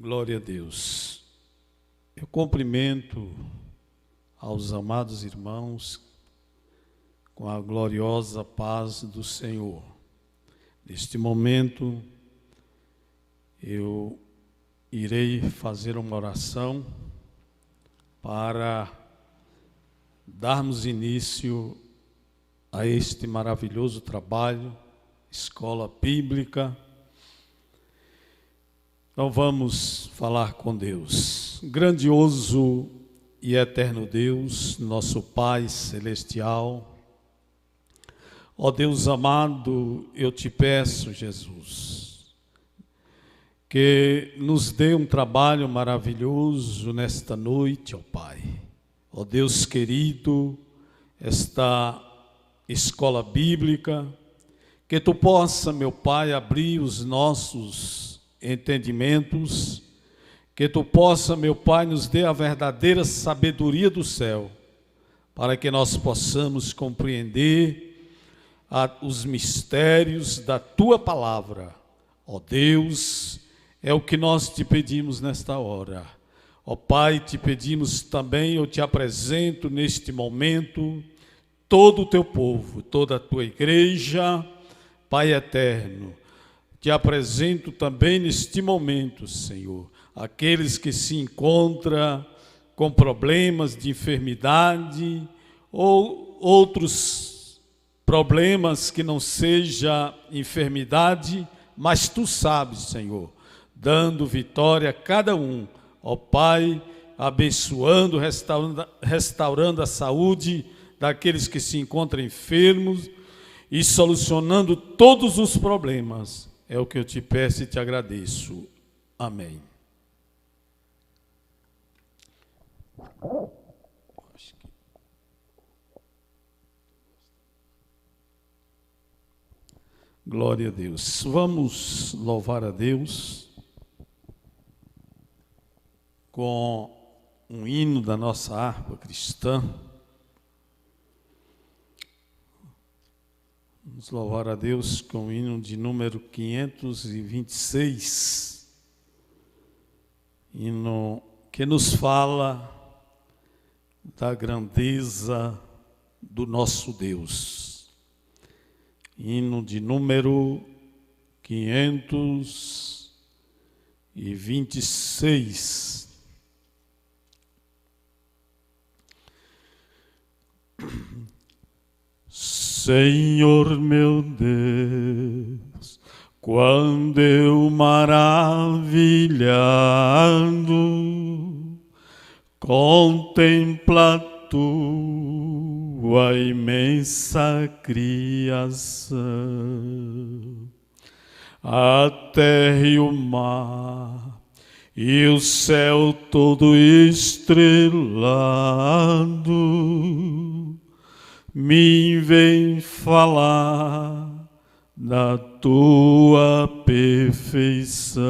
Glória a Deus. Eu cumprimento aos amados irmãos com a gloriosa paz do Senhor. Neste momento, eu irei fazer uma oração para darmos início a este maravilhoso trabalho, escola bíblica. Então vamos falar com Deus. Grandioso e eterno Deus, nosso Pai celestial, ó Deus amado, eu te peço, Jesus, que nos dê um trabalho maravilhoso nesta noite, ó Pai. Ó Deus querido, esta escola bíblica, que tu possa, meu Pai, abrir os nossos entendimentos, que tu possa, meu Pai, nos dê a verdadeira sabedoria do céu, para que nós possamos compreender os mistérios da tua palavra. Ó Deus, é o que nós te pedimos nesta hora. Ó Pai, te pedimos também, eu te apresento neste momento todo o teu povo, toda a tua igreja, Pai eterno. Te apresento também neste momento, Senhor, aqueles que se encontram com problemas de enfermidade ou outros problemas que não seja enfermidade, mas tu sabes, Senhor, dando vitória a cada um. Ó Pai, abençoando, restaurando a saúde daqueles que se encontram enfermos e solucionando todos os problemas. É o que eu te peço e te agradeço. Amém. Glória a Deus. Vamos louvar a Deus com um hino da nossa harpa cristã. Vamos louvar a Deus com o hino de número 526, hino que nos fala da grandeza do nosso Deus. Hino de número 526. Senhor meu Deus, quando eu maravilhado contempla tua imensa criação, a terra e o mar e o céu todo estrelado, me vem falar da tua perfeição.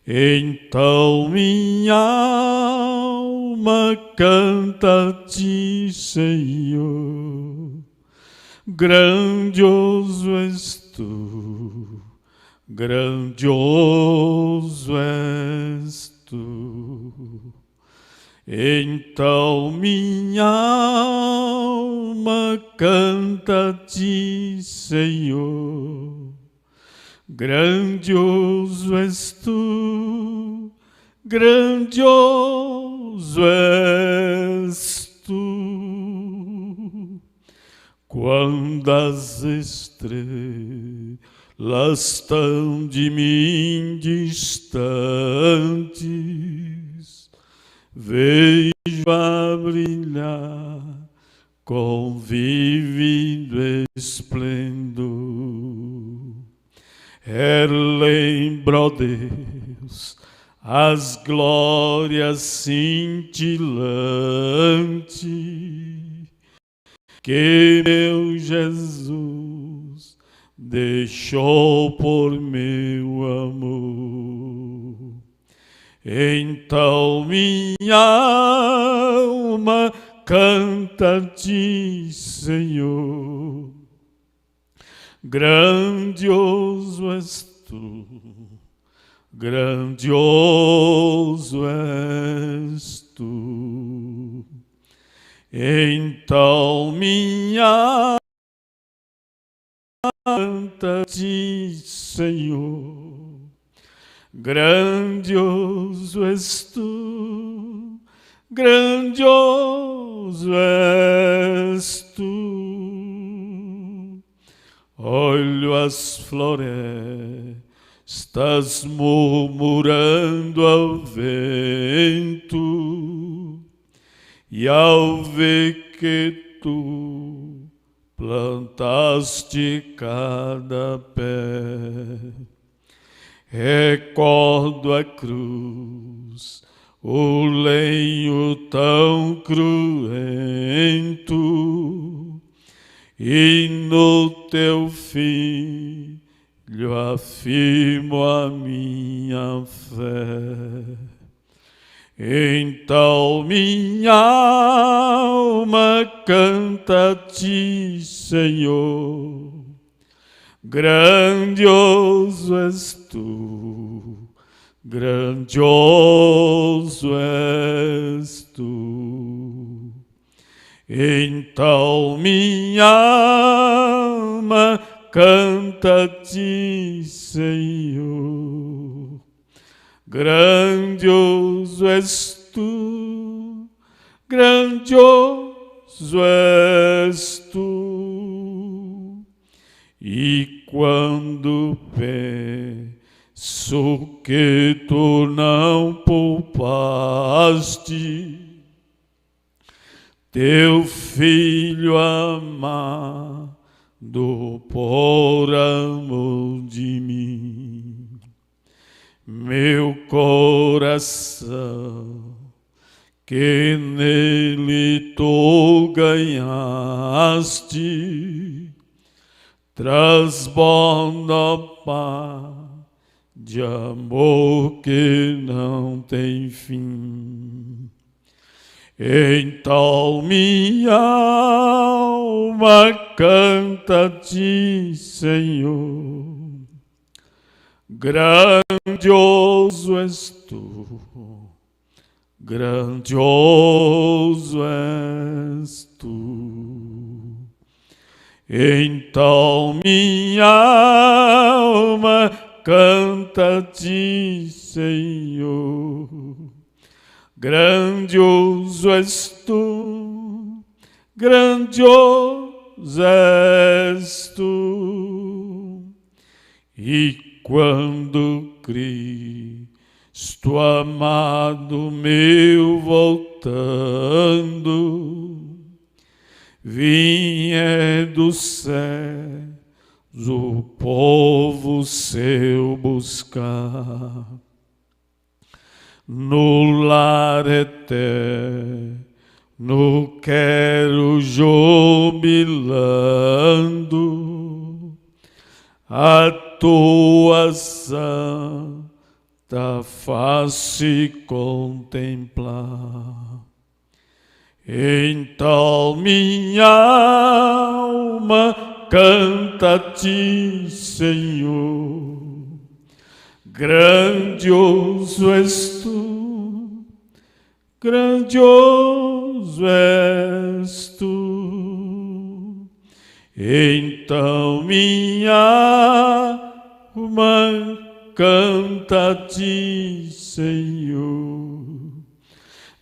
Então minha alma canta a ti, Senhor, grandioso és tu, grandioso és tu. Então minha alma canta a ti, Senhor, grandioso és tu, grandioso és tu. Quando as estrelas tão de mim distantes vejo a brilhar com vívido esplendor. Relembro, ó Deus, as glórias cintilantes que meu Jesus deixou por meu amor. Então minha alma canta a ti, Senhor, grandioso és tu, grandioso és tu. Então minha canta-te, Senhor, grandioso és tu, grandioso és tu. Olho as florestas murmurando ao vento, e ao ver que tu plantaste cada pé, recordo a cruz, o lenho tão cruento, e no teu filho afirmo a minha fé. Então minha alma canta-te, Senhor, grandioso és tu, grandioso és tu. Então minha alma canta-te, Senhor, grandioso és tu, grandioso és tu. E quando penso que tu não poupaste teu filho amado por amor de mim, meu coração que nele tu ganhaste transborda paz de amor que não tem fim. Então minha alma canta-te, Senhor, grandioso és tu, grandioso és tu. Então minha alma canta-te, Senhor, grandioso és tu, grandioso és tu. E quando Cristo amado meu voltando, vinha do céu o povo seu buscar, no lar eterno quero jubilando a tua santa face contemplar. Então minha alma canta-te, Senhor, grandioso és tu, grandioso és tu. Então minha alma canta-te, Senhor,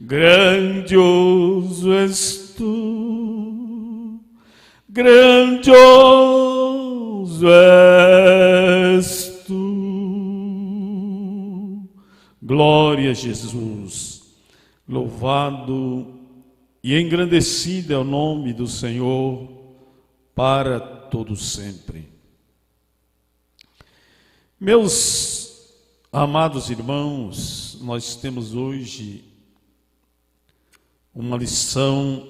grandioso és tu, grandioso és tu. Glória a Jesus. Louvado e engrandecido é o nome do Senhor para todo sempre. Meus amados irmãos, nós temos hoje uma lição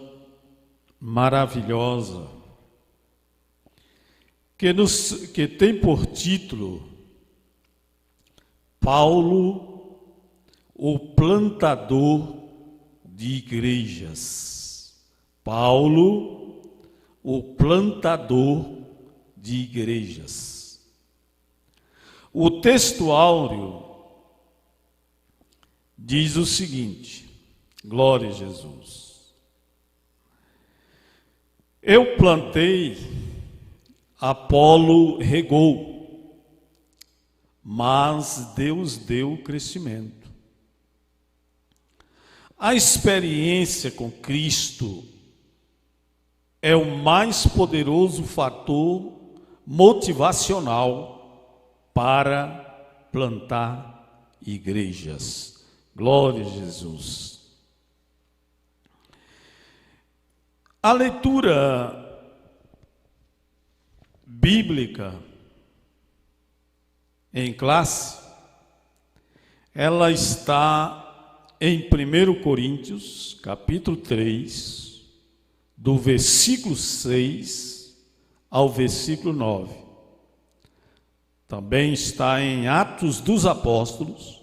maravilhosa que tem por título Paulo, o plantador de igrejas. Paulo, o plantador de igrejas. O texto áureo diz o seguinte: glória a Jesus. Eu plantei, Apolo regou, mas Deus deu o crescimento. A experiência com Cristo é o mais poderoso fator motivacional para plantar igrejas. Glória a Jesus. A leitura bíblica em classe, ela está em 1 Coríntios, capítulo 3, do versículo 6 ao versículo 9. Também está em Atos dos Apóstolos,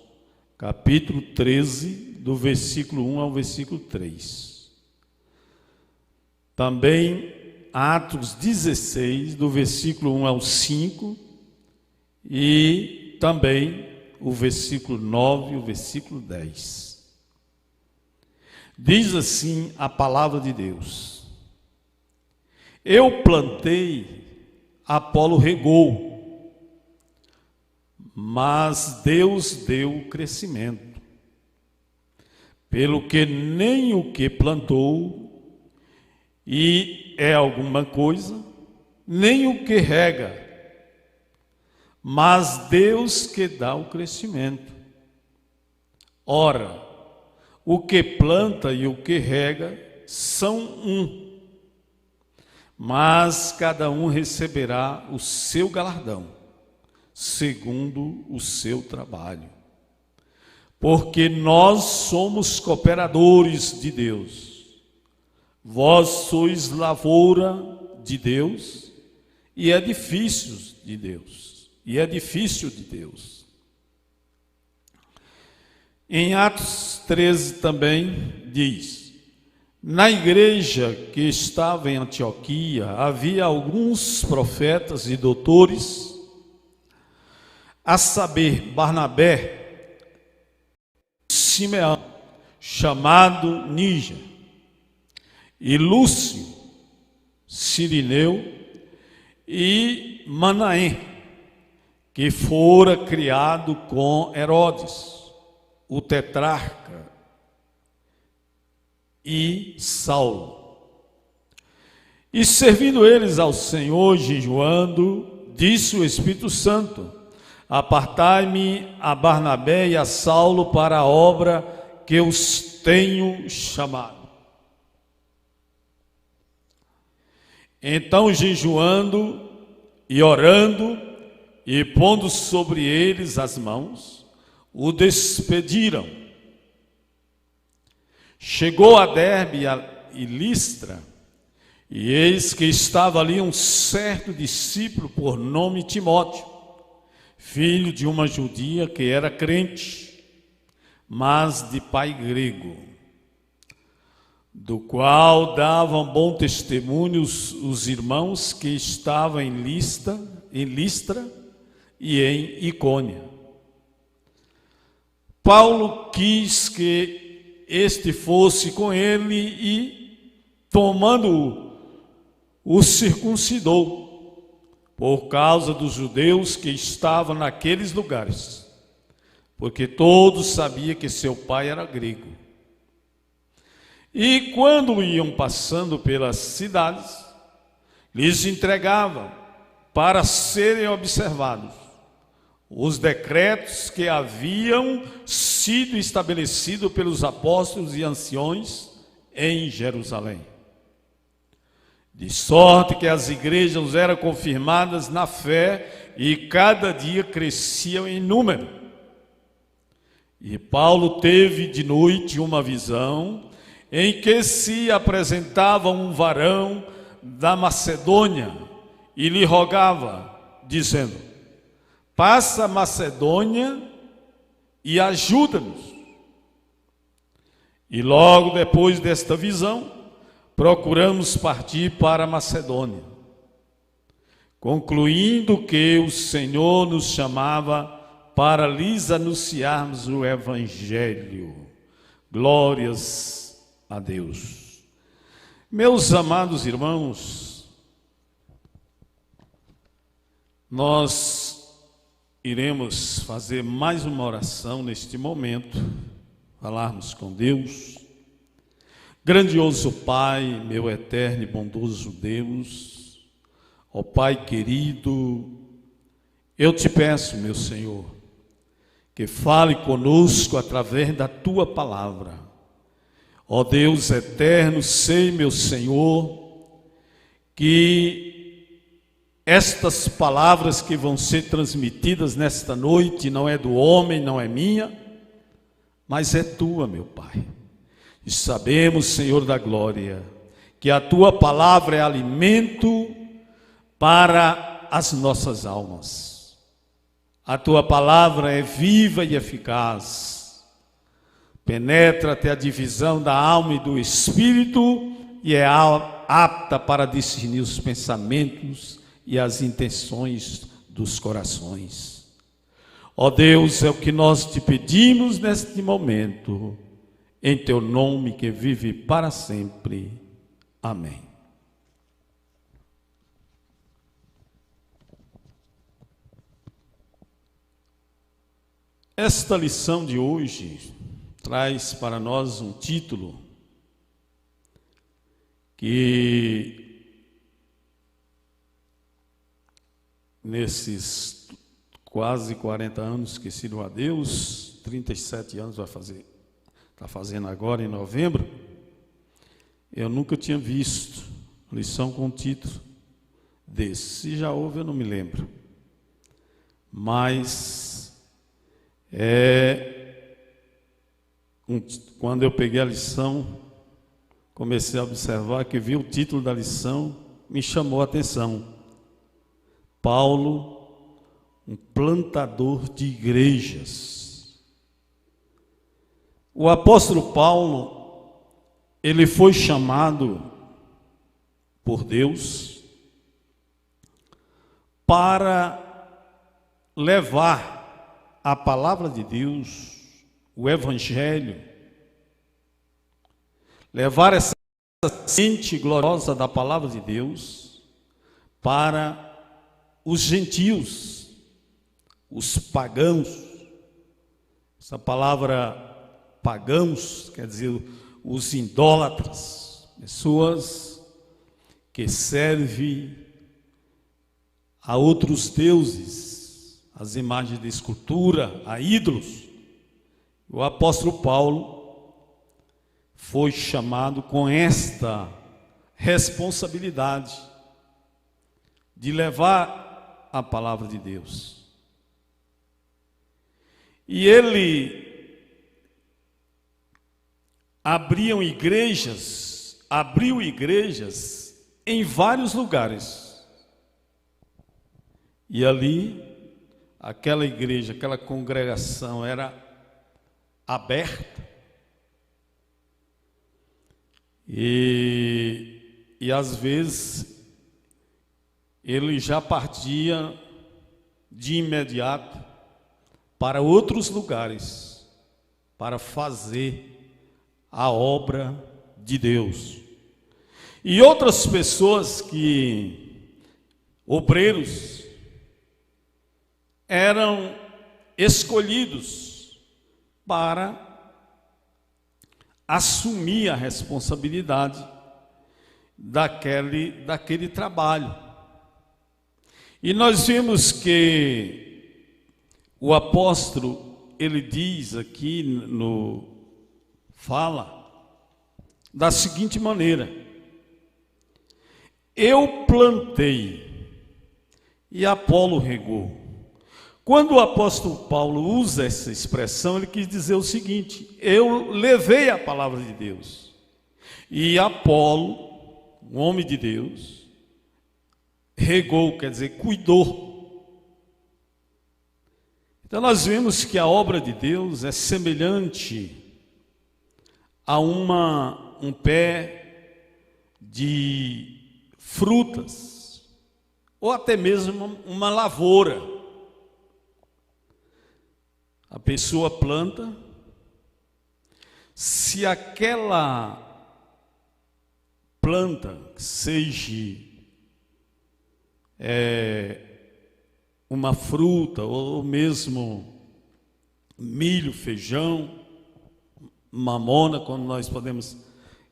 capítulo 13, do versículo 1 ao versículo 3. Também Atos 16, do versículo 1 ao 5, e também o versículo 9 e o versículo 10. Diz assim a palavra de Deus: eu plantei, Apolo regou, mas Deus deu o crescimento. Pelo que nem o que plantou e é alguma coisa, nem o que rega, mas Deus que dá o crescimento. Ora, o que planta e o que rega são um, mas cada um receberá o seu galardão, segundo o seu trabalho. Porque nós somos cooperadores de Deus. Vós sois lavoura de Deus e edifícios de Deus. E edifício de Deus. Em Atos 13 também diz: na igreja que estava em Antioquia havia alguns profetas e doutores, a saber, Barnabé, Simeão, chamado Níger, e Lúcio, Cirineu e Manaém, que fora criado com Herodes, o tetrarca, e Saulo. E servindo eles ao Senhor, jejuando, disse o Espírito Santo: apartai-me a Barnabé e a Saulo para a obra que os tenho chamado. Então, jejuando e orando e pondo sobre eles as mãos, o despediram. Chegou a Derbe e Listra, e eis que estava ali um certo discípulo por nome Timóteo, filho de uma judia que era crente, mas de pai grego, do qual davam bom testemunho os irmãos que estavam em Listra e em Icônia. Paulo quis que este fosse com ele e, tomando-o, o circuncidou, por causa dos judeus que estavam naqueles lugares, porque todos sabiam que seu pai era grego. E quando iam passando pelas cidades, lhes entregavam para serem observados os decretos que haviam sido estabelecidos pelos apóstolos e anciões em Jerusalém. De sorte que as igrejas eram confirmadas na fé e cada dia cresciam em número. E Paulo teve de noite uma visão em que se apresentava um varão da Macedônia e lhe rogava, dizendo: passa a Macedônia e ajuda-nos. E logo depois desta visão, procuramos partir para a Macedônia, concluindo que o Senhor nos chamava para lhes anunciarmos o Evangelho. Glórias a Deus. Meus amados irmãos, nós iremos fazer mais uma oração neste momento, falarmos com Deus. Grandioso Pai, meu eterno e bondoso Deus, ó Pai querido, eu te peço, meu Senhor, que fale conosco através da Tua palavra. Ó Deus eterno, sei, meu Senhor, que estas palavras que vão ser transmitidas nesta noite não é do homem, não é minha, mas é Tua, meu Pai. E sabemos, Senhor da glória, que a Tua palavra é alimento para as nossas almas. A Tua palavra é viva e eficaz, penetra até a divisão da alma e do espírito e é apta para discernir os pensamentos e as intenções dos corações. Ó Deus, é o que nós te pedimos neste momento, em Teu nome que vive para sempre. Amém. Esta lição de hoje traz para nós um título que, nesses quase 40 anos que sirvo a Deus, 37 anos está fazendo agora em novembro, eu nunca tinha visto lição com título desse. Se já houve, eu não me lembro. Mas quando eu peguei a lição, comecei a observar que vi o título da lição, me chamou a atenção. Paulo, um plantador de igrejas. O apóstolo Paulo, ele foi chamado por Deus para levar a palavra de Deus, o Evangelho, levar essa semente gloriosa da palavra de Deus para os gentios, os pagãos. Essa palavra pagãos quer dizer os idólatras, pessoas que servem a outros deuses, as imagens de escultura, a ídolos. O apóstolo Paulo foi chamado com esta responsabilidade de levar a palavra de Deus. E ele abriu igrejas em vários lugares. E ali, aquela igreja, aquela congregação era aberta. E às vezes, ele já partia de imediato para outros lugares, para fazer a obra de Deus. E outras pessoas obreiros, eram escolhidos para assumir a responsabilidade daquele trabalho. E nós vimos que o apóstolo, ele diz aqui fala da seguinte maneira: eu plantei e Apolo regou. Quando o apóstolo Paulo usa essa expressão, ele quis dizer o seguinte: eu levei a palavra de Deus, e Apolo, um homem de Deus, regou, quer dizer, cuidou. Então nós vemos que a obra de Deus é semelhante a um pé de frutas, ou até mesmo uma lavoura. A pessoa planta, se aquela planta seja uma fruta ou mesmo milho, feijão, mamona, quando nós podemos,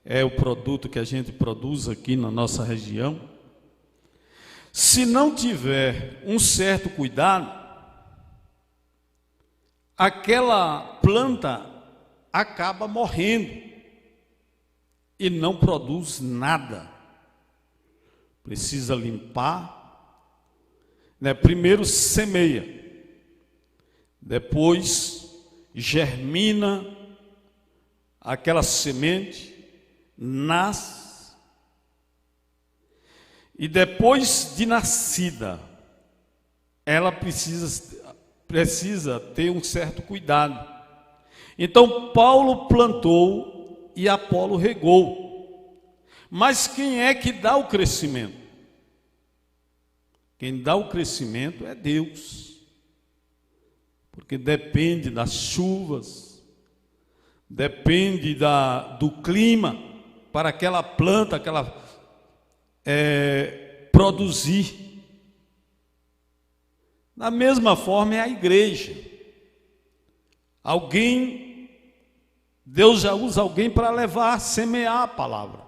é o produto que a gente produz aqui na nossa região. Se não tiver um certo cuidado, aquela planta acaba morrendo e não produz nada. Precisa limpar, né? Primeiro semeia, depois germina aquela semente, nasce, e depois de nascida, ela precisa ter um certo cuidado. Então Paulo plantou e Apolo regou. Mas quem é que dá o crescimento? Quem dá o crescimento é Deus. Porque depende das chuvas, depende do clima para aquela planta, produzir. Da mesma forma é a igreja. Deus já usa alguém para levar, semear a palavra,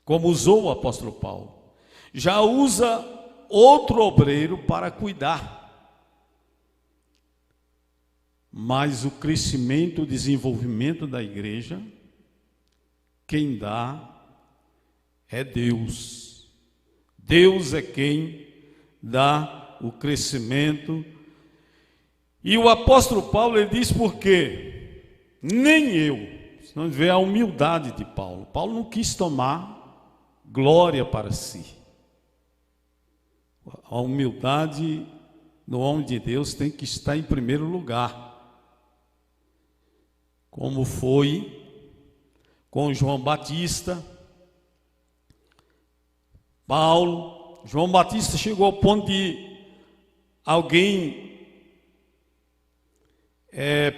como usou o apóstolo Paulo. Já usa outro obreiro para cuidar. Mas o crescimento, o desenvolvimento da igreja, quem dá é Deus. Deus é quem dá o crescimento. E o apóstolo Paulo, ele diz por quê? Nem eu. Você não vê a humildade de Paulo. Paulo não quis tomar glória para si. A humildade no homem de Deus tem que estar em primeiro lugar. Como foi com João Batista. João Batista chegou ao ponto de alguém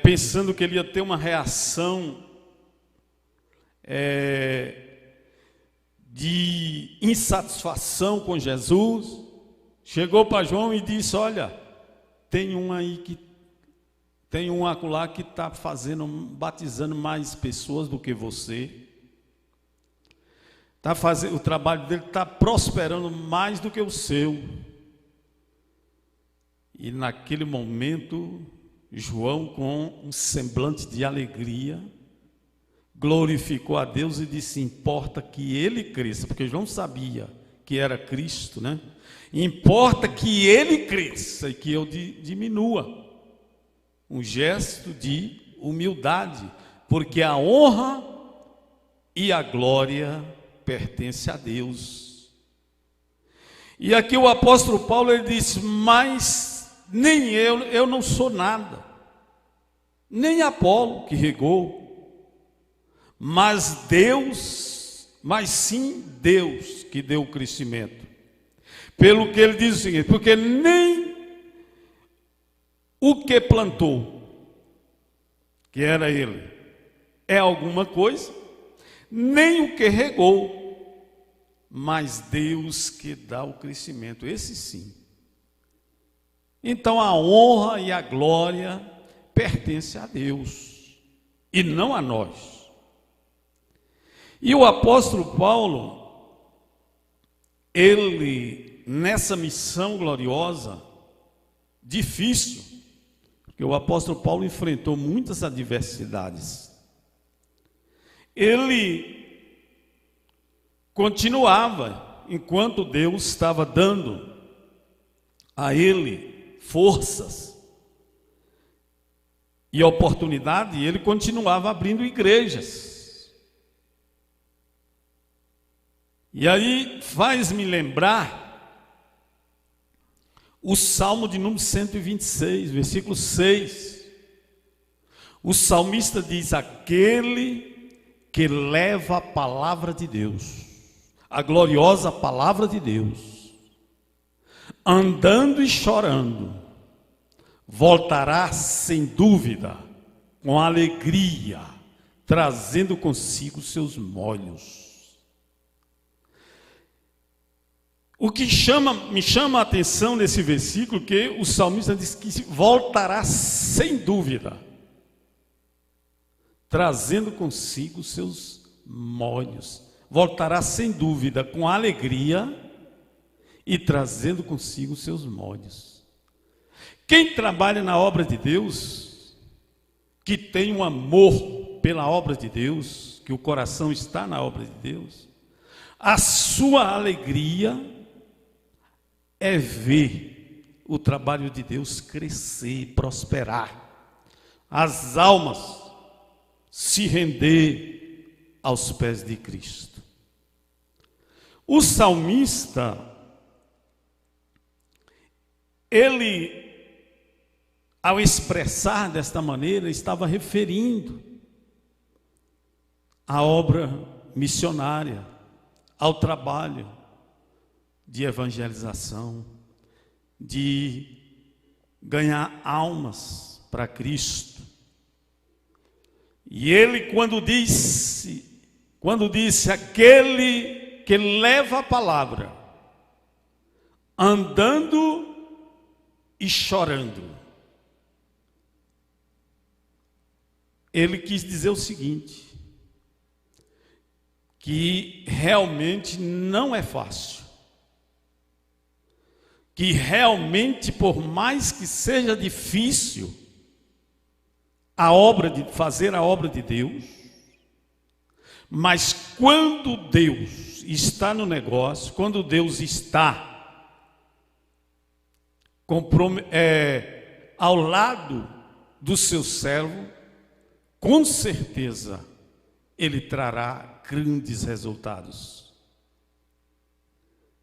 pensando que ele ia ter uma reação de insatisfação com Jesus, chegou para João e disse: olha, tem um acolá que está batizando mais pessoas do que você. O trabalho dele está prosperando mais do que o seu. E naquele momento, João, com um semblante de alegria, glorificou a Deus e disse: importa que ele cresça, porque João sabia que era Cristo, né? Importa que ele cresça e que eu diminua. Um gesto de humildade, porque a honra e a glória pertence a Deus. E aqui o apóstolo Paulo, ele diz: mas nem eu não sou nada, nem Apolo que regou, mas sim Deus que deu o crescimento. Pelo que ele diz o seguinte: porque nem o que plantou, que era ele, é alguma coisa, nem o que regou, mas Deus que dá o crescimento, esse sim. Então a honra e a glória pertence a Deus e não a nós. E o apóstolo Paulo, ele nessa missão gloriosa, difícil, porque o apóstolo Paulo enfrentou muitas adversidades. Ele continuava, enquanto Deus estava dando a ele forças e oportunidade, ele continuava abrindo igrejas. E aí faz-me lembrar o Salmo de número 126, versículo 6. O salmista diz: aquele que leva a palavra de Deus, a gloriosa palavra de Deus, andando e chorando, voltará sem dúvida, com alegria, trazendo consigo seus molhos. O que me chama a atenção nesse versículo, que o salmista diz que voltará sem dúvida, trazendo consigo seus molhos. Voltará sem dúvida, com alegria e trazendo consigo seus molhos. Quem trabalha na obra de Deus, que tem um amor pela obra de Deus, que o coração está na obra de Deus, a sua alegria é ver o trabalho de Deus crescer, prosperar, as almas se render aos pés de Cristo. O salmista, ele, ao expressar desta maneira, estava referindo à obra missionária, ao trabalho de evangelização, de ganhar almas para Cristo. E ele, quando disse aquele que leva a palavra, andando e chorando, ele quis dizer o seguinte, que realmente não é fácil, que realmente, por mais que seja difícil fazer a obra de Deus, mas quando Deus está no negócio, quando Deus está ao lado do seu servo, com certeza ele trará grandes resultados.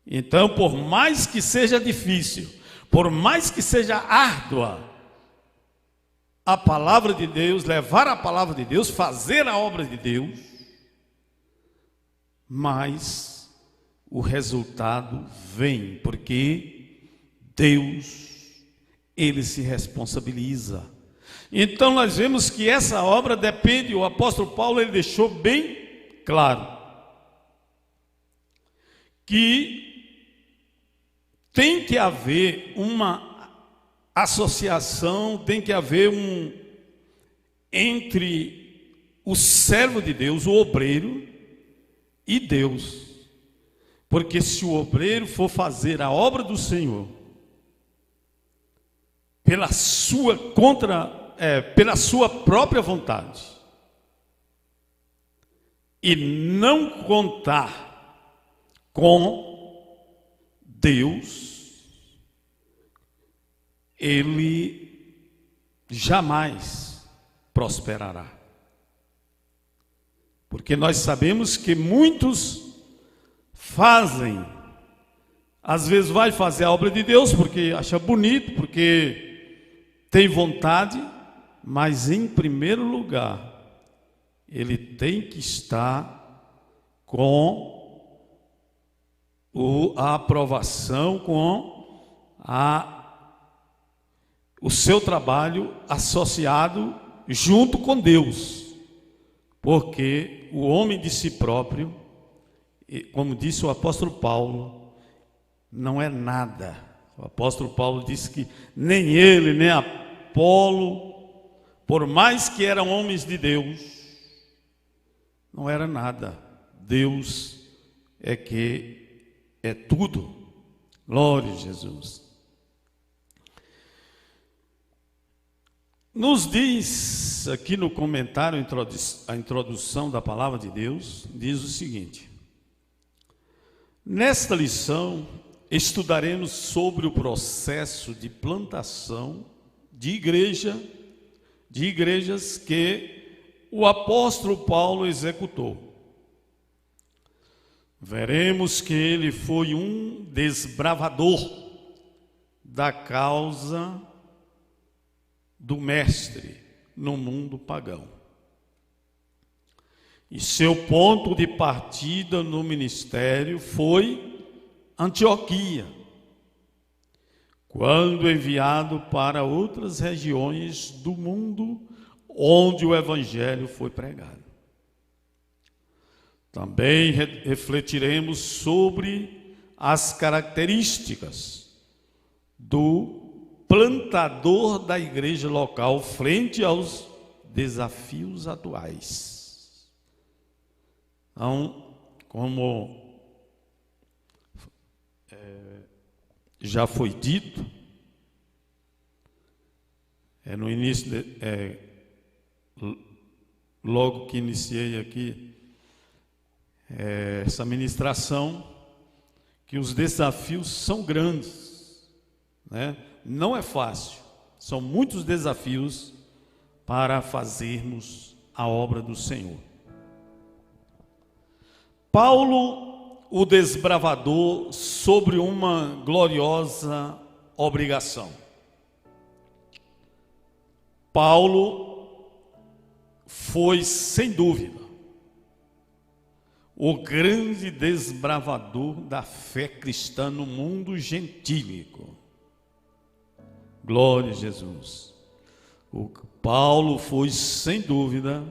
Então, por mais que seja difícil, por mais que seja árdua a palavra de Deus, levar a palavra de Deus, fazer a obra de Deus, mas o resultado vem, porque Deus, ele se responsabiliza. Então nós vemos que essa obra depende, o apóstolo Paulo ele deixou bem claro, que tem que haver uma associação, tem que haver entre o servo de Deus, o obreiro, e Deus. Porque se o obreiro for fazer a obra do Senhor pela sua própria vontade e não contar com Deus, ele jamais prosperará. Porque nós sabemos que muitos fazem, às vezes vai fazer a obra de Deus porque acha bonito, porque tem vontade, mas em primeiro lugar, ele tem que estar com a aprovação, com o seu trabalho associado junto com Deus. Porque o homem de si próprio, como disse o apóstolo Paulo, não é nada. O apóstolo Paulo disse que nem ele, nem Apolo, por mais que eram homens de Deus, não era nada. Deus é que é tudo. Glória a Jesus. Nos diz aqui no comentário, a introdução da palavra de Deus, diz o seguinte: nesta lição estudaremos sobre o processo de plantação de igrejas que o apóstolo Paulo executou. Veremos que ele foi um desbravador da causa do mestre no mundo pagão. E seu ponto de partida no ministério foi Antioquia, quando enviado para outras regiões do mundo onde o Evangelho foi pregado. Também refletiremos sobre as características do plantador da igreja local frente aos desafios atuais. Então, como já foi dito, no início, logo que iniciei aqui essa ministração, que os desafios são grandes, né? Não é fácil, são muitos desafios para fazermos a obra do Senhor. Paulo, o desbravador, sobre uma gloriosa obrigação. Paulo foi, sem dúvida, o grande desbravador da fé cristã no mundo gentílico. Glória a Jesus. Paulo foi, sem dúvida,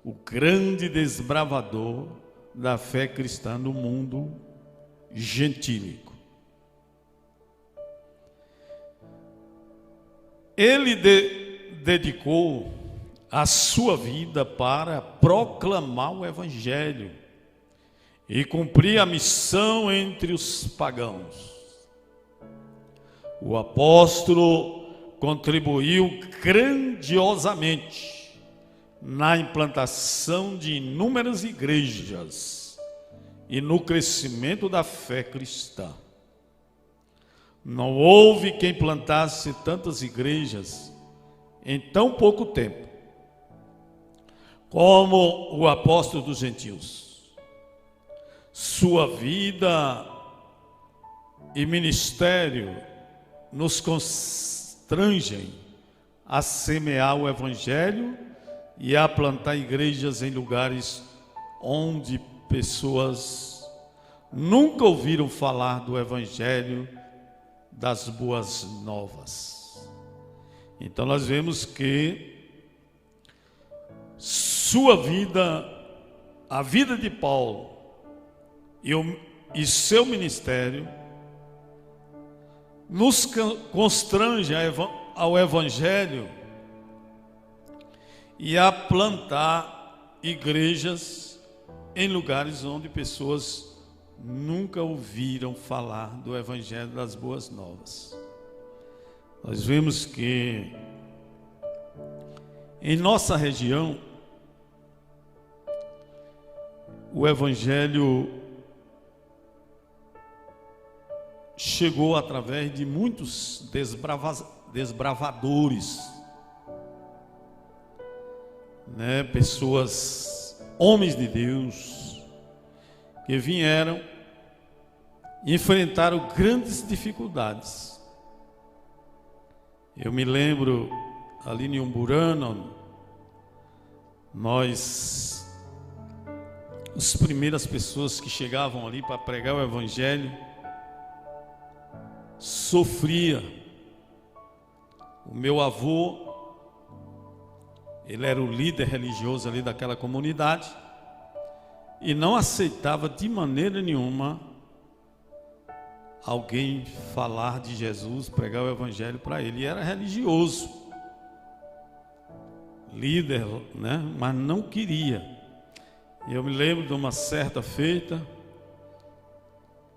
o grande desbravador da fé cristã no mundo gentílico. Ele dedicou a sua vida para proclamar o Evangelho e cumprir a missão entre os pagãos. O apóstolo contribuiu grandiosamente na implantação de inúmeras igrejas e no crescimento da fé cristã. Não houve quem plantasse tantas igrejas em tão pouco tempo como o apóstolo dos gentios. Sua vida e ministério nos constrangem a semear o Evangelho e a plantar igrejas em lugares onde pessoas nunca ouviram falar do Evangelho das boas novas. Então nós vemos que sua vida, a vida de Paulo e seu ministério nos constrange ao Evangelho e a plantar igrejas em lugares onde pessoas nunca ouviram falar do Evangelho das Boas Novas. Nós vemos que em nossa região o Evangelho chegou através de muitos desbravadores, né? Pessoas, homens de Deus, que vieram e enfrentaram grandes dificuldades. Eu me lembro ali em Umburana, as primeiras pessoas que chegavam ali para pregar o Evangelho sofria. O meu avô, ele era o líder religioso ali daquela comunidade e não aceitava de maneira nenhuma alguém falar de Jesus, pregar o Evangelho para ele. E era religioso, líder, né? Mas não queria. E eu me lembro de uma certa feita,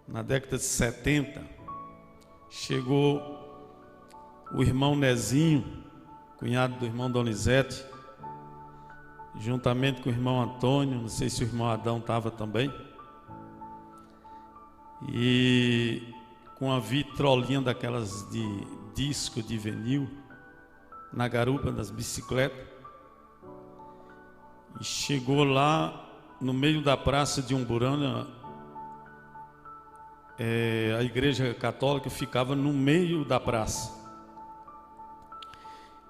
na década de 70, chegou o irmão Nezinho, cunhado do irmão Donizete, juntamente com o irmão Antônio, não sei se o irmão Adão estava também, e com a vitrolinha daquelas de disco de vinil, na garupa das bicicletas, e chegou lá no meio da praça de Umburana. A igreja católica ficava no meio da praça,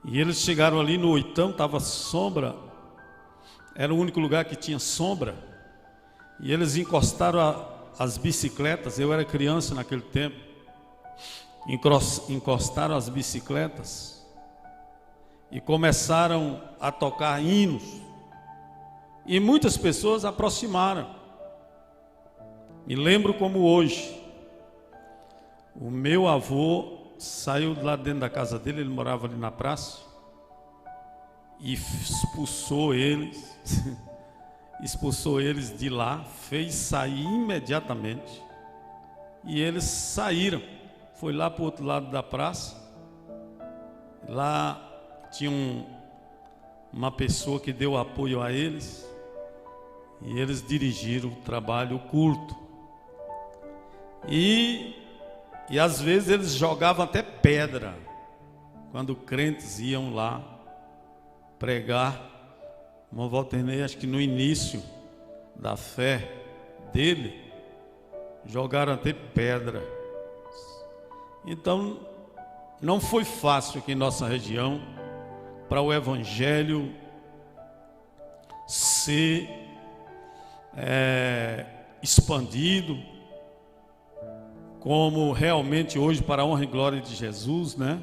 e eles chegaram ali no oitão, estava sombra, era o único lugar que tinha sombra, e eles encostaram as bicicletas. Eu era criança naquele tempo, encostaram as bicicletas e começaram a tocar hinos. E muitas pessoas aproximaram. Me lembro como hoje. O meu avô saiu lá dentro da casa dele, ele morava ali na praça, e expulsou eles, expulsou eles de lá, fez sair imediatamente, e eles saíram, foi lá para o outro lado da praça, lá tinha uma pessoa que deu apoio a eles, e eles dirigiram o trabalho, o culto, e às vezes eles jogavam até pedra, quando crentes iam lá pregar. O irmão Walternei, acho que no início da fé dele, jogaram até pedra. Então, não foi fácil aqui em nossa região para o evangelho ser expandido, como realmente hoje, para a honra e glória de Jesus, né?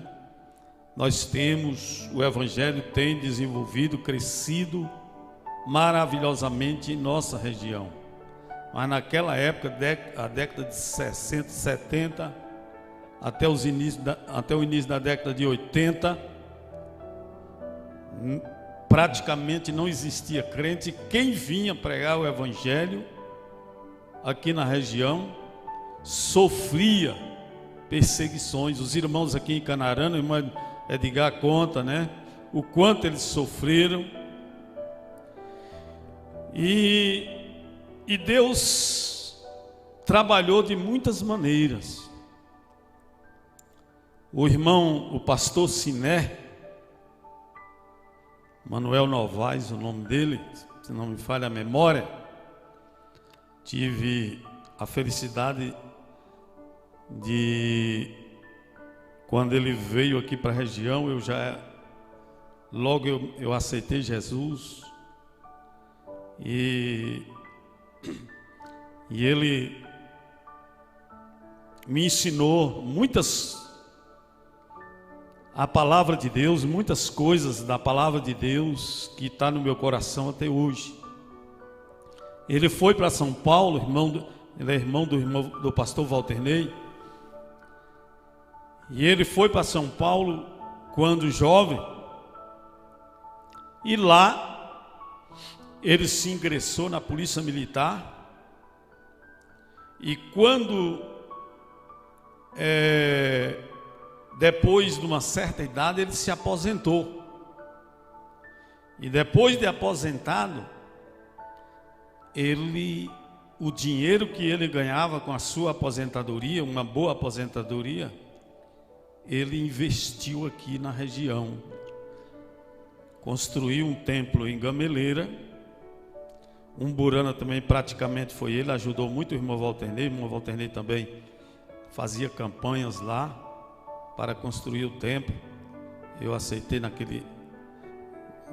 Nós temos, o evangelho tem desenvolvido, crescido maravilhosamente em nossa região. Mas naquela época, a década de 60, 70, até o início da década de 80, praticamente não existia crente. Quem vinha pregar o evangelho aqui na região sofria perseguições. Os irmãos aqui em Canarana, o irmão Edgar conta, né, o quanto eles sofreram. E Deus trabalhou de muitas maneiras. O pastor Siné, Manuel Novaes, o nome dele, se não me falha a memória, tive a felicidade de, quando ele veio aqui para a região, logo eu aceitei Jesus, e ele me ensinou a palavra de Deus, muitas coisas da palavra de Deus que está no meu coração até hoje. Ele foi para São Paulo, ele é irmão do pastor Walternei, e ele foi para São Paulo quando jovem, e lá ele se ingressou na polícia militar, e quando depois de uma certa idade ele se aposentou, e depois de aposentado, o dinheiro que ele ganhava com a sua aposentadoria, uma boa aposentadoria, ele investiu aqui na região, construiu um templo em Gameleira. Umburana também praticamente foi ele, ajudou muito o irmão Walternei também fazia campanhas lá para construir o templo. Eu aceitei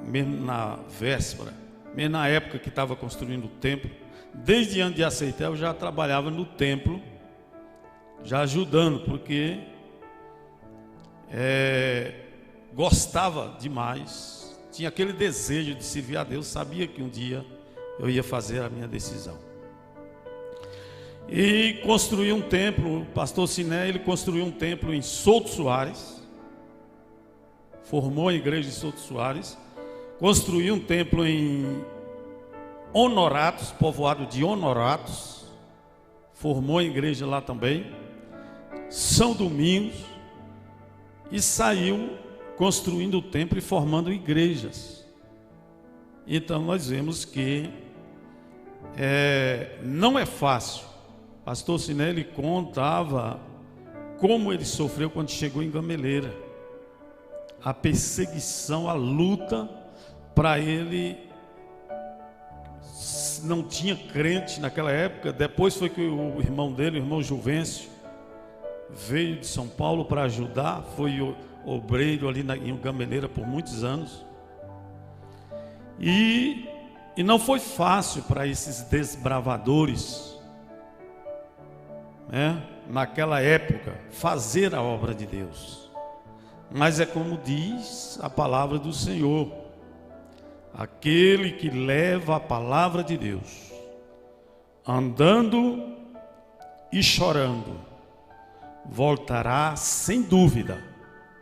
mesmo na véspera, mesmo na época que estava construindo o templo. Desde antes de aceitar, eu já trabalhava no templo, já ajudando, porque gostava demais, tinha aquele desejo de servir a Deus, sabia que um dia eu ia fazer a minha decisão. E construí um templo, o pastor Siné, ele construiu um templo em Souto Soares, formou a igreja de Souto Soares, construiu um templo em Honoratos, povoado de Honoratos, formou a igreja lá também, São Domingos, e saiu construindo o templo e formando igrejas. Então nós vemos que não é fácil. Pastor Siné, ele contava como ele sofreu quando chegou em Gameleira, a perseguição, a luta. Para ele, não tinha crente naquela época. Depois foi que o irmão dele, o irmão Juvencio, veio de São Paulo para ajudar, foi obreiro ali em Gameleira por muitos anos. E não foi fácil para esses desbravadores, naquela época, fazer a obra de Deus. Mas é como diz a palavra do Senhor: aquele que leva a palavra de Deus, andando e chorando, voltará sem dúvida,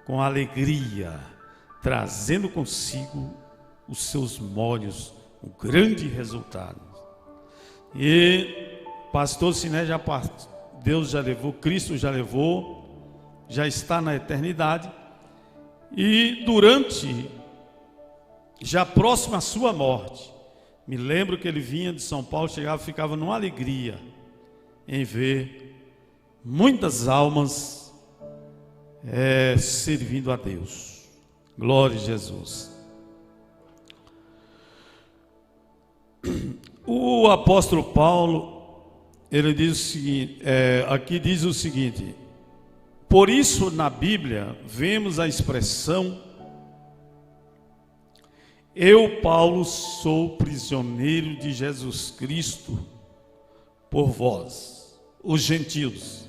com alegria, trazendo consigo os seus molhos, um grande resultado. E pastor Siné Deus já levou, Cristo já levou, já está na eternidade, e durante, já próximo à sua morte, me lembro que ele vinha de São Paulo, chegava, ficava numa alegria em ver muitas almas servindo a Deus. Glória a Jesus. O apóstolo Paulo, ele diz o seguinte, aqui diz o seguinte: por isso na Bíblia vemos a expressão: eu, Paulo, sou prisioneiro de Jesus Cristo por vós, os gentios.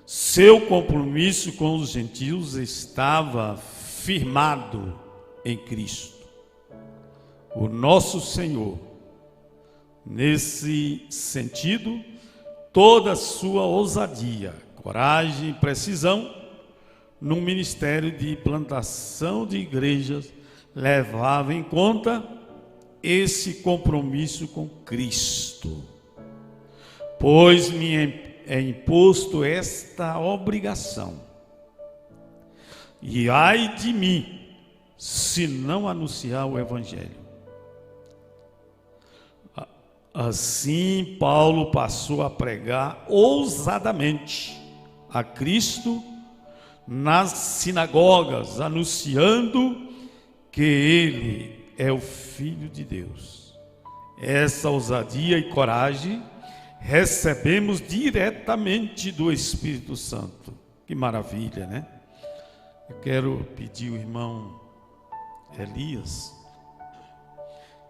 Seu compromisso com os gentios estava firmado em Cristo, o nosso Senhor. Nesse sentido, toda a sua ousadia, coragem e precisão no ministério de plantação de igrejas levava em conta esse compromisso com Cristo, pois me é imposto esta obrigação, e ai de mim se não anunciar o Evangelho. Assim Paulo passou a pregar ousadamente a Cristo nas sinagogas, anunciando que Ele é o Filho de Deus. Essa ousadia e coragem recebemos diretamente do Espírito Santo. Que maravilha, né? Eu quero pedir ao irmão Elias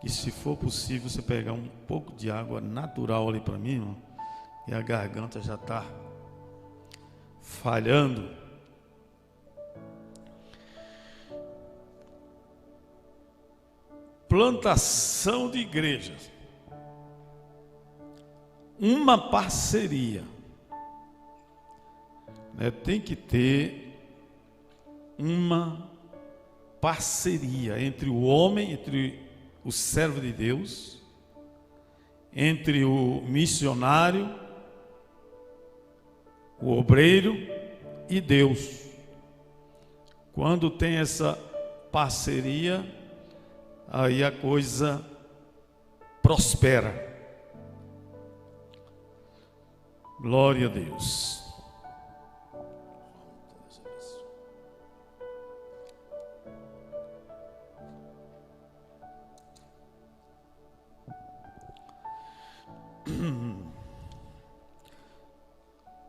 que, se for possível, você pegar um pouco de água natural ali para mim, irmão, e a garganta já está falhando. Plantação de igrejas, uma parceria, né? Tem que ter uma parceria entre o homem, entre o servo de Deus, entre o missionário, o obreiro e Deus. Quando tem essa parceria, aí a coisa prospera. Glória a Deus.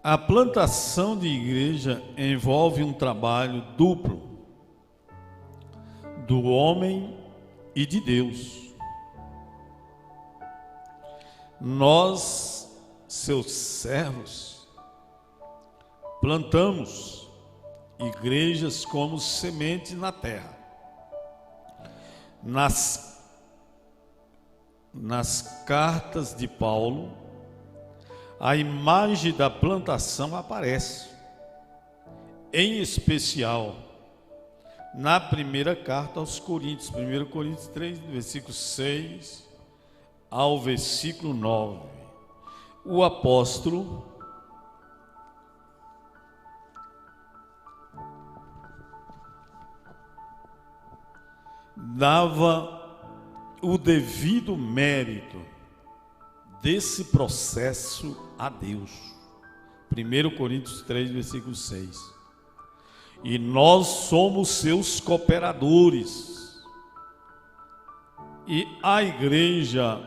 A plantação de igreja envolve um trabalho duplo do homem e de Deus. Nós, seus servos, plantamos igrejas como semente na terra. Nas cartas de Paulo, a imagem da plantação aparece, em especial na primeira carta aos Coríntios, 1 Coríntios 3, do versículo 6 ao versículo 9. O apóstolo dava o devido mérito desse processo a Deus. 1 Coríntios 3, versículo 6. E nós somos seus cooperadores. E a igreja,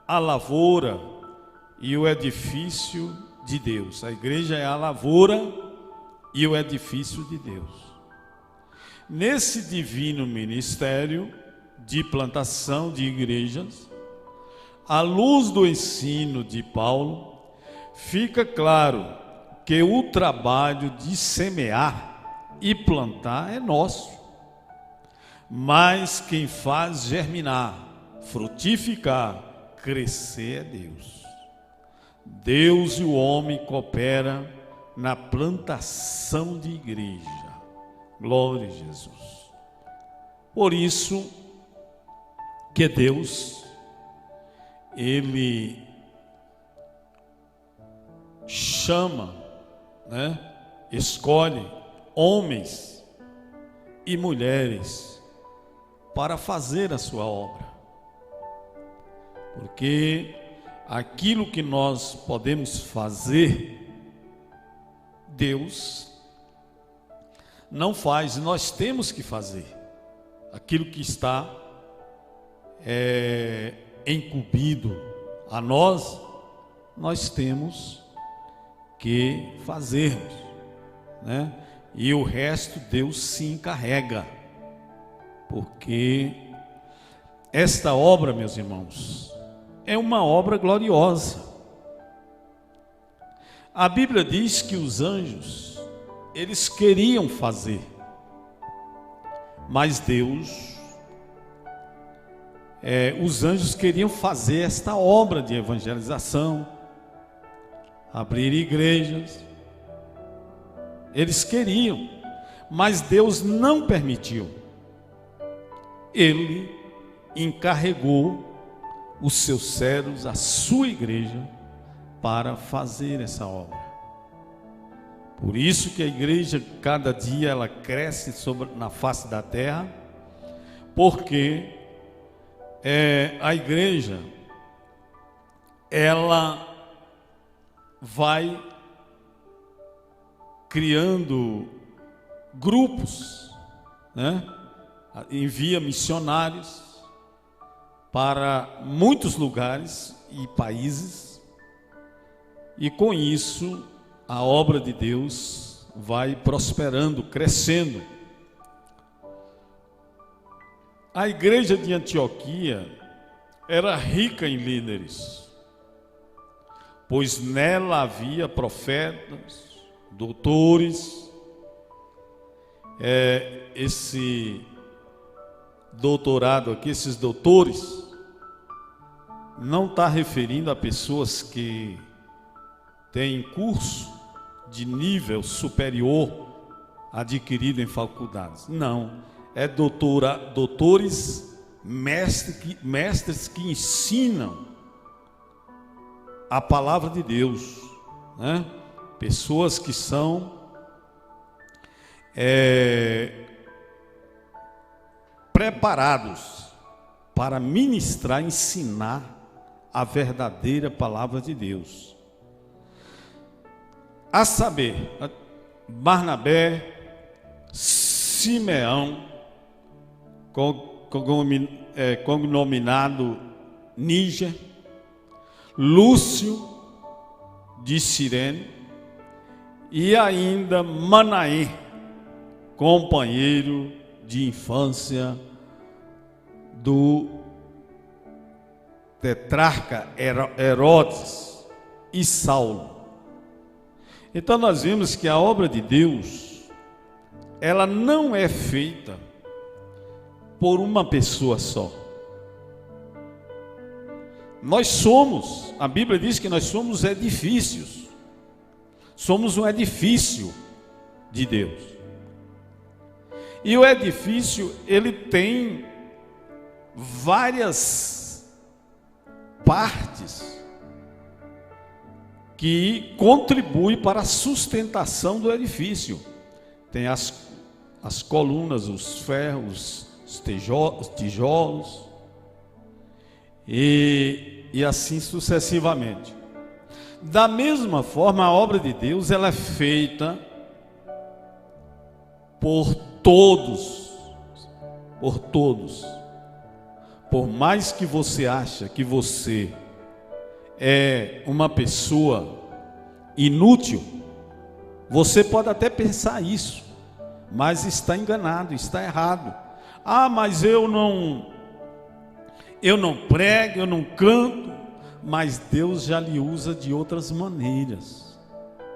a lavoura e o edifício de Deus. A igreja é a lavoura e o edifício de Deus. Nesse divino ministério de plantação de igrejas, à luz do ensino de Paulo, fica claro que o trabalho de semear e plantar é nosso, mas quem faz germinar, frutificar, crescer é Deus. Deus e o homem cooperam na plantação de igreja. Glória a Jesus. Por isso que Deus, Ele chama, escolhe homens e mulheres para fazer a sua obra. Porque aquilo que nós podemos fazer, Deus não faz, nós temos que fazer. Aquilo que está incumbido a nós, nós temos que fazermos, E o resto Deus se encarrega, porque esta obra, meus irmãos, é uma obra gloriosa. A Bíblia diz que os anjos, eles queriam fazer, mas Deus, os anjos queriam fazer esta obra de evangelização, abrir igrejas, eles queriam, mas Deus não permitiu. Ele encarregou os seus servos, a sua igreja, para fazer essa obra. Por isso que a igreja, cada dia, ela cresce na face da terra, porque a igreja, ela vai criando grupos, envia missionários para muitos lugares e países, e com isso a obra de Deus vai prosperando, crescendo. A igreja de Antioquia era rica em líderes, pois nela havia profetas, doutores. Esse doutorado aqui, esses doutores, não está referindo a pessoas que têm curso de nível superior adquirido em faculdades. Não, doutores, mestres que ensinam a palavra de Deus, Pessoas que são preparados para ministrar, ensinar a verdadeira palavra de Deus. A saber, Barnabé, Simeão, cognominado Níger, Lúcio de Cirene, e ainda Manaém, companheiro de infância do tetrarca Herodes e Saulo. Então nós vimos que a obra de Deus, ela não é feita por uma pessoa só. Nós somos, a Bíblia diz que nós somos edifícios. Somos um edifício de Deus. E o edifício, ele tem várias partes que contribuem para a sustentação do edifício. Tem as colunas, os ferros, os tijolos, e assim sucessivamente. Da mesma forma, a obra de Deus, ela é feita por todos. Por mais que você ache que você é uma pessoa inútil, você pode até pensar isso, mas está enganado, está errado. Mas eu não prego, eu não canto, mas Deus já lhe usa de outras maneiras,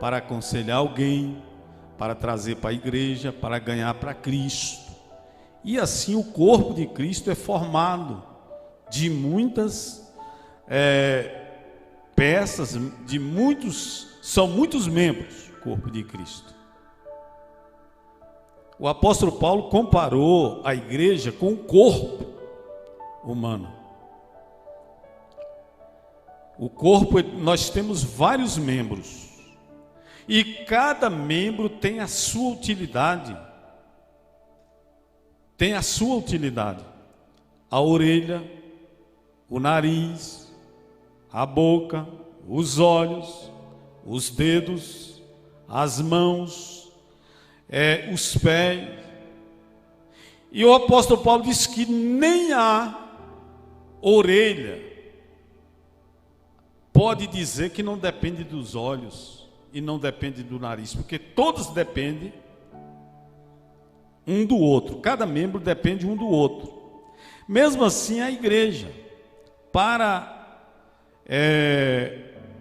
para aconselhar alguém, para trazer para a igreja, para ganhar para Cristo. E assim o corpo de Cristo é formado de muitas peças, são muitos membros, o corpo de Cristo. O apóstolo Paulo comparou a igreja com o corpo humano. O corpo, nós temos vários membros, e cada membro tem a sua utilidade. Tem a sua utilidade. A orelha, o nariz, a boca, os olhos, os dedos, as mãos, os pés. E o apóstolo Paulo diz que nem a orelha pode dizer que não depende dos olhos e não depende do nariz, porque todos dependem um do outro, cada membro depende um do outro. Mesmo assim, a igreja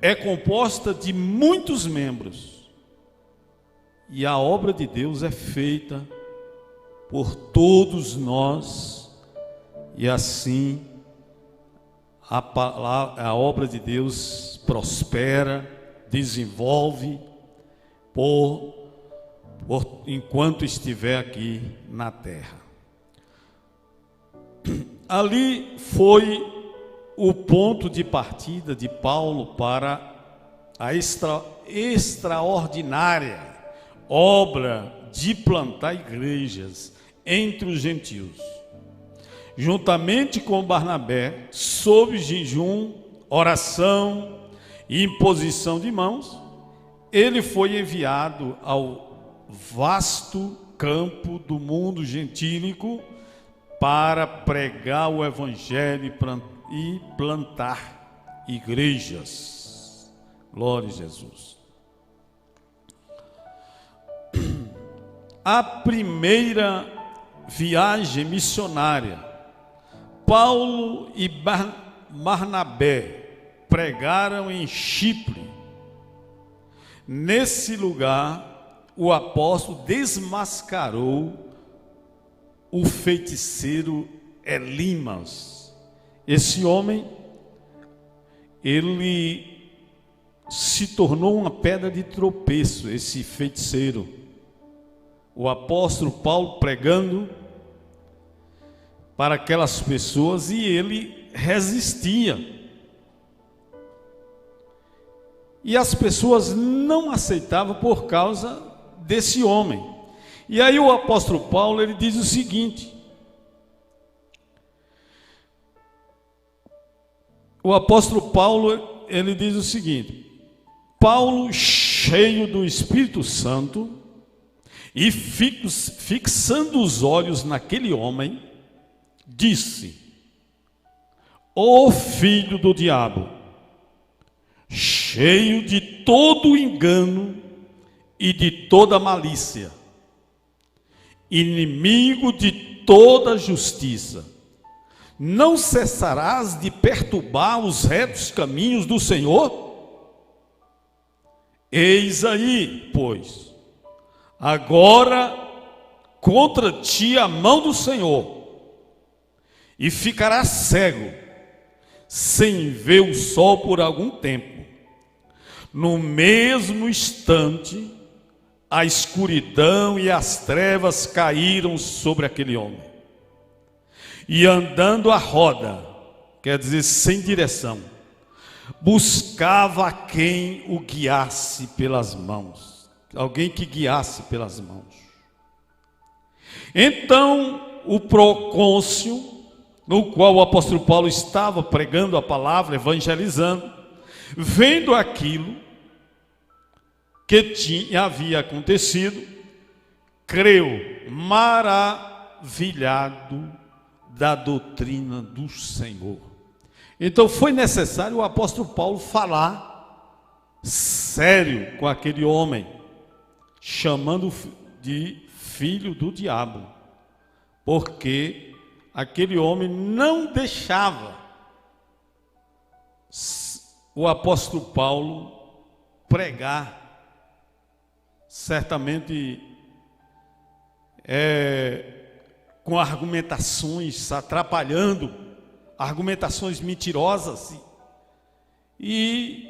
é composta de muitos membros, e a obra de Deus é feita por todos nós, e assim a obra de Deus prospera, desenvolve enquanto estiver aqui na terra. Ali foi o ponto de partida de Paulo para a extraordinária obra de plantar igrejas entre os gentios. Juntamente com Barnabé, sob jejum, oração e imposição de mãos, ele foi enviado ao vasto campo do mundo gentílico para pregar o evangelho e plantar igrejas. Glória a Jesus. A primeira viagem missionária, Paulo e Barnabé pregaram em Chipre. Nesse lugar, o apóstolo desmascarou o feiticeiro Elimas. Esse homem, ele se tornou uma pedra de tropeço, esse feiticeiro. O apóstolo Paulo pregando para aquelas pessoas, e ele resistia. E as pessoas não aceitavam por causa desse homem. E aí o apóstolo Paulo, ele diz o seguinte: Paulo, cheio do Espírito Santo, e fixando os olhos naquele homem, disse: ó filho do diabo, cheio de todo engano e de toda malícia, inimigo de toda justiça, não cessarás de perturbar os retos caminhos do Senhor? Eis aí, pois, agora contra ti a mão do Senhor, e ficarás cego, sem ver o sol por algum tempo. No mesmo instante, a escuridão e as trevas caíram sobre aquele homem. E andando à roda, quer dizer, sem direção, buscava quem o guiasse pelas mãos. Alguém que guiasse pelas mãos. Então, o procônsul, no qual o apóstolo Paulo estava pregando a palavra, evangelizando, vendo aquilo que havia acontecido, creu, maravilhado da doutrina do Senhor. Então foi necessário o apóstolo Paulo falar sério com aquele homem, chamando de filho do diabo, porque aquele homem não deixava o apóstolo Paulo pregar, certamente com argumentações atrapalhando, argumentações mentirosas, e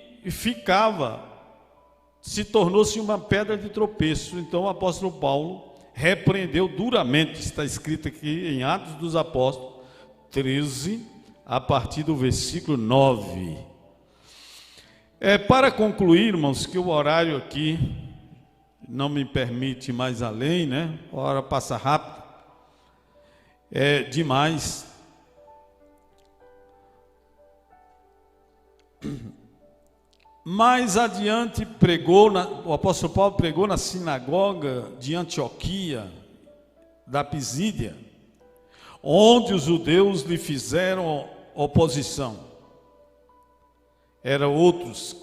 se tornou-se uma pedra de tropeço. Então o apóstolo Paulo repreendeu duramente, está escrito aqui em Atos dos Apóstolos 13, a partir do versículo 9. Para concluir, irmãos, que o horário aqui não me permite mais além, né? A hora passa rápido, é demais. Mais adiante o apóstolo Paulo pregou na sinagoga de Antioquia, da Pisídia, onde os judeus lhe fizeram oposição. Eram outros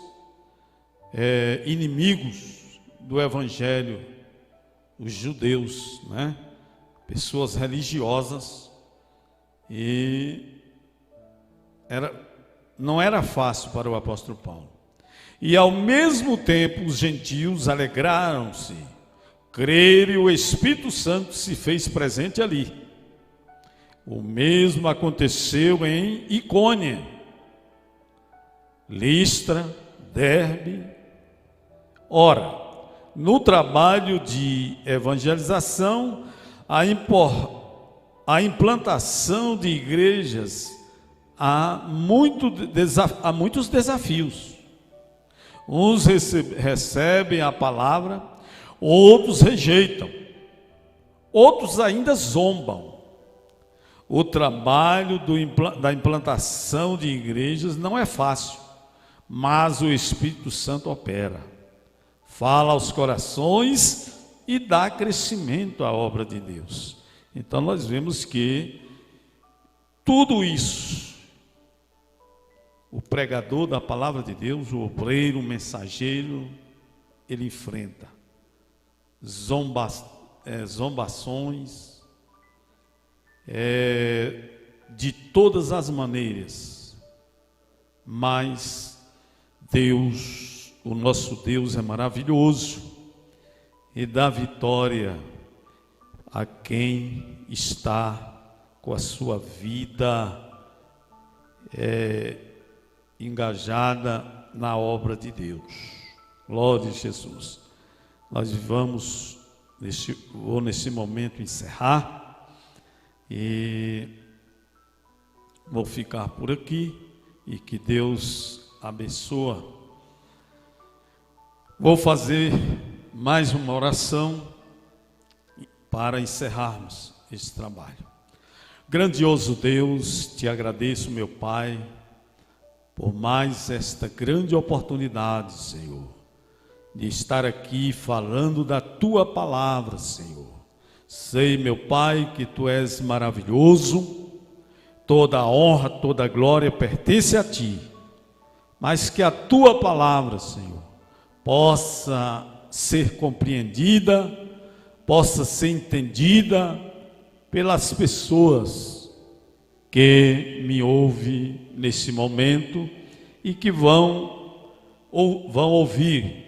inimigos do evangelho, os judeus, né? Pessoas religiosas, e não era fácil para o apóstolo Paulo. E ao mesmo tempo os gentios alegraram-se, creram, e o Espírito Santo se fez presente ali. O mesmo aconteceu em Icônia, Listra, Derbe. Ora, no trabalho de evangelização, a implantação de igrejas, há muitos desafios. Uns recebem a palavra, outros rejeitam, outros ainda zombam. O trabalho da implantação de igrejas não é fácil, mas o Espírito Santo opera, fala aos corações e dá crescimento à obra de Deus. Então nós vemos que tudo isso, o pregador da palavra de Deus, o obreiro, o mensageiro, ele enfrenta zombações, de todas as maneiras, mas Deus, o nosso Deus é maravilhoso e dá vitória a quem está com a sua vida engajada na obra de Deus. Glória a Jesus. Nós vamos nesse momento encerrar e vou ficar por aqui, e que Deus abençoe. Vou fazer mais uma oração para encerrarmos esse trabalho. Grandioso Deus, te agradeço, meu Pai, por mais esta grande oportunidade, Senhor, de estar aqui falando da Tua palavra, Senhor. Sei, meu Pai, que Tu és maravilhoso, toda a honra, toda a glória pertence a Ti, mas que a Tua palavra, Senhor, possa ser compreendida, possa ser entendida pelas pessoas que me ouvem nesse momento e que vão ouvir.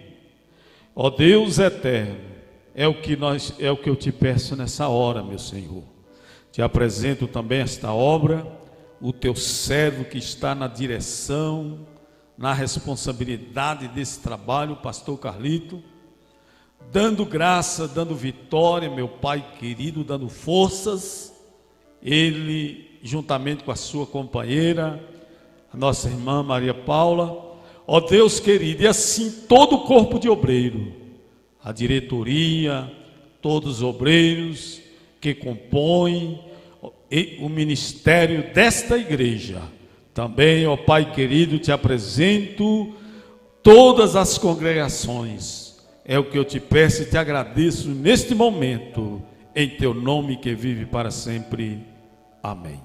Ó Deus eterno, é o que eu te peço nessa hora, meu Senhor. Te apresento também esta obra, o teu servo que está na direção, na responsabilidade desse trabalho, o pastor Carlito, dando graça, dando vitória, meu Pai querido, dando forças, ele juntamente com a sua companheira, a nossa irmã Maria Paula, ó Deus querido, e assim todo o corpo de obreiro, a diretoria, todos os obreiros que compõem o ministério desta igreja. Também, ó Pai querido, te apresento todas as congregações. É o que eu te peço e te agradeço neste momento, em teu nome que vive para sempre. Amém.